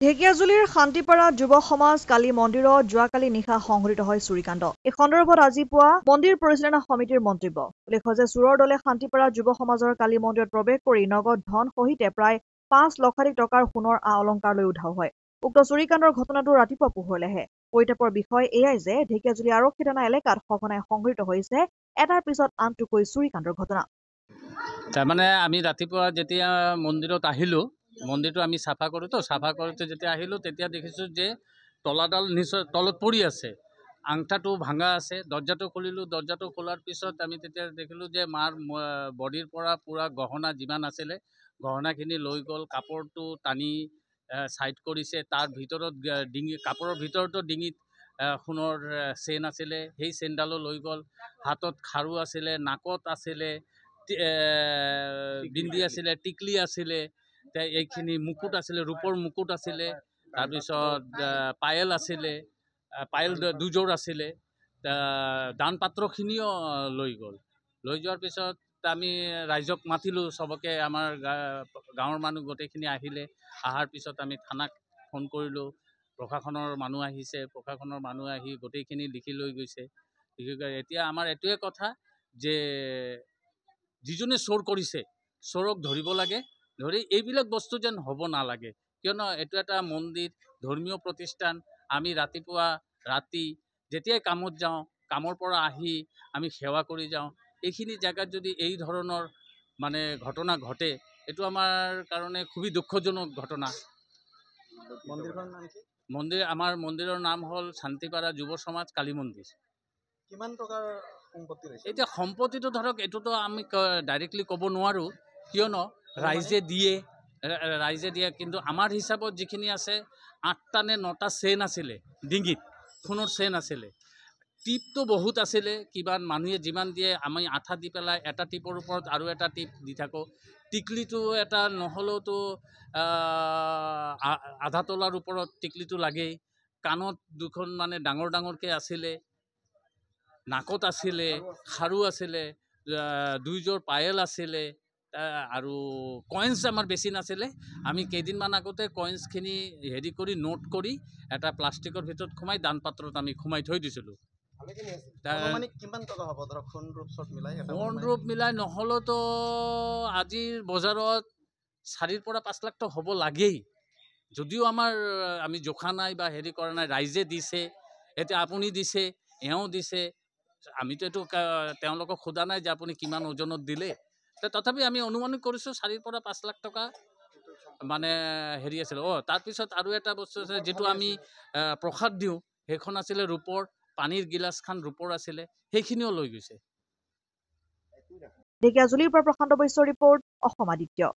ঢেকিয়াজুলিৰ শান্তিপাৰা যুৱ সমাজ কালি মন্দিৰত যোৱাকালি নিশা সংঘটিত হয় চুৰিকাণ্ড। এই সন্দৰ্ভত আজি পুৱা মন্দিৰ পৰিচালনা সমিতিৰ মন্তব্য। উল্লেখ্য যে চোৰৰ দলে শান্তিপাৰা যুৱ সমাজৰ কালি মন্দিৰত প্ৰৱেশ কৰি নগদ ধন সহিতে প্ৰায় ৫ লক্ষাধিক টকাৰ সোণৰ অলংকাৰ লৈ উধাও হয়। উক্ত চুৰিকাণ্ডৰ ঘটনাটো ৰাতিপুৱা পোহৰলেহে। পৰিতাপৰ বিষয় এয়াই যে ঢেকিয়াজুলি আৰক্ষী থানা এলেকাত সঘনাই সংঘটিত হৈছে এটাৰ পিছত আনটোকৈ চুৰিকাণ্ডৰ ঘটনা। তাৰমানে আমি ৰাতিপুৱা যেতিয়া মন্দিৰত আহিলোঁ, মন্দিৰটো আমি চাফা কৰোঁতো, চাফা কৰোঁতে যেতিয়া আহিলোঁ তেতিয়া দেখিছোঁ যে তলাডাল নিশ্চয় তলত পৰি আছে, আংঠাটো ভাঙা আছে। দৰ্জাটো খুলিলোঁ, দৰ্জাটো খোলাৰ পিছত আমি তেতিয়া দেখিলোঁ যে মাৰ বডিৰ পৰা পূৰা গহনা যিমান আছিলে গহনাখিনি লৈ গ'ল। কাপোৰটো টানি ছাইড কৰিছে, তাৰ ভিতৰত ডিঙি কাপোৰৰ ভিতৰতো ডিঙিত সোণৰ চেইন আছিলে, সেই চেইনডালো লৈ গ'ল। হাতত খাৰু আছিলে, নাকত আছিলে, বিন্দি আছিলে, টিকলি আছিলে, এইখিনি মুকুট আছিলে, ৰূপৰ মুকুট আছিলে, তাৰপিছত পায়েল আছিলে, পায়েল দুযোৰ আছিলে, দান পাত্ৰখিনিও লৈ গ'ল। লৈ যোৱাৰ পিছত আমি ৰাইজক মাতিলোঁ, চবকে আমাৰ গাঁৱৰ মানুহ গোটেইখিনি আহিলে। অহাৰ পিছত আমি থানাক ফোন কৰিলোঁ, প্ৰশাসনৰ মানুহ আহিছে, প্ৰশাসনৰ মানুহ আহি গোটেইখিনি লিখি লৈ গৈছে। এতিয়া আমাৰ এইটোৱে কথা যে যিজনে চোৰ কৰিছে চোৰক ধৰিব লাগে, ধৰি এইবিলাক বস্তু যেন হ'ব নালাগে। কিয়নো এইটো এটা মন্দিৰ, ধৰ্মীয় প্ৰতিষ্ঠান। আমি ৰাতিপুৱা ৰাতি যেতিয়াই কামত যাওঁ, কামৰ পৰা আহি আমি সেৱা কৰি যাওঁ। এইখিনি জেগাত যদি এই ধৰণৰ মানে ঘটনা ঘটে, এইটো আমাৰ কাৰণে খুবেই দুখজনক ঘটনা। মন্দিৰখনৰ নাম কি? আমাৰ মন্দিৰৰ নাম হ'ল শান্তিপাৰা যুৱ সমাজ কালী মন্দিৰ। কিমান টকাৰ সম্পত্তি হৈছে? এতিয়া সম্পত্তিটো ধৰক এইটোতো আমি ডাইৰেক্টলি ক'ব নোৱাৰোঁ, কিয়নো ৰাইজে দিয়ে। কিন্তু আমাৰ হিচাপত যিখিনি আছে 8টা নে 9টা চেইন আছিলে, ডিঙিত সোণৰ চেইন আছিলে। টিপটো বহুত আছিলে, কিমান মানুহে যিমান দিয়ে আমি আঠা দি পেলাই এটা টিপৰ ওপৰত আৰু এটা টিপ দি থাকোঁ। টিকলিটো এটা নহ'লেওতো আধা তলাৰ ওপৰত টিকলিটো লাগেই। কাণত দুখন মানে ডাঙৰ ডাঙৰকৈ আছিলে, নাকত আছিলে, খাৰু আছিলে, দুইযোৰ পায়েল আছিলে, আৰু কইন্স আমাৰ বেছি নাছিলে। আমি কেইদিনমান আগতে কইন্সখিনি হেৰি কৰি নোট কৰি এটা প্লাষ্টিকৰ ভিতৰত সোমাই দান পাত্ৰত আমি সোমাই থৈ দিছিলোঁ। কিমান টকা হ'ব ধৰক সোণ ৰূপ চব মিলাই? সোণ ৰূপ মিলাই নহ'লেতো আজিৰ বজাৰত 4 পৰা 5 লাখ টকা হ'ব লাগেই। যদিও আমি জোখা নাই বা হেৰি কৰা নাই, ৰাইজে দিছে, এতিয়া আপুনি দিছে, এওঁ দিছে, আমিতো এইটো তেওঁলোকক সোধা নাই যে আপুনি কিমান ওজনত দিলে। তথাপি আমি অনুমান কৰিছোঁ 4 পৰা 5 লাখ টকা মানে হেৰি আছিলে। তাৰপিছত আৰু এটা বস্তু আছে যিটো আমি প্ৰসাদ দিওঁ, সেইখন আছিলে ৰূপৰ, পানীৰ গিলাচখন ৰূপৰ আছিলে, সেইখিনিও লৈ গৈছে। ঢেকিয়াজুলিৰ পৰা প্ৰশান্ত বৈশ্যৰ ৰিপৰ্ট, অসম আদিত্য।